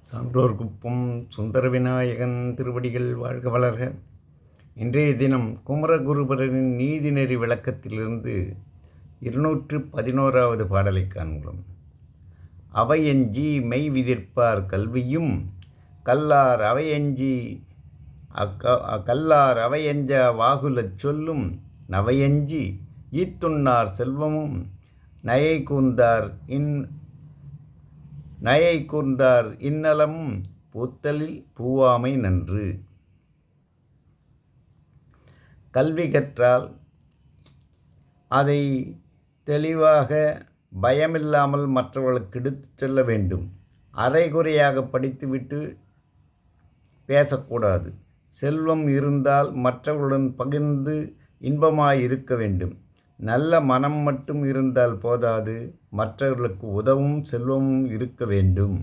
சான்றோர் குப்பம் சுந்தர விநாயகன் திருவடிகள் வாழ்க வளர்க. இன்றைய தினம் குமரகுருபரனின் நீதிநெறி விளக்கத்திலிருந்து 211வது பாடலை காண்கிறோம். அவையஞ்சி மெய் விதிர்ப்பார் கல்வியும் கல்லார் அவையஞ்ச வாகுலச் சொல்லும் நவையஞ்சி ஈத்துண்ணார் செல்வமும் நயை கூர்ந்தார் இன்னலமும் பூத்தலில் பூவாமை நன்று. கல்வி கற்றால் அதை தெளிவாக பயமில்லாமல் மற்றவர்களுக்கு எடுத்துச் செல்ல வேண்டும். அரைகுறையாக படித்துவிட்டு பேசக்கூடாது. செல்வம் இருந்தால் மற்றவர்களுடன் பகிர்ந்து இன்பமாய் இருக்க வேண்டும். நல்ல மனம் மட்டும் இருந்தால் போதாது, மற்றவர்களுக்கு உதவும் செல்வமும் இருக்க வேண்டும்.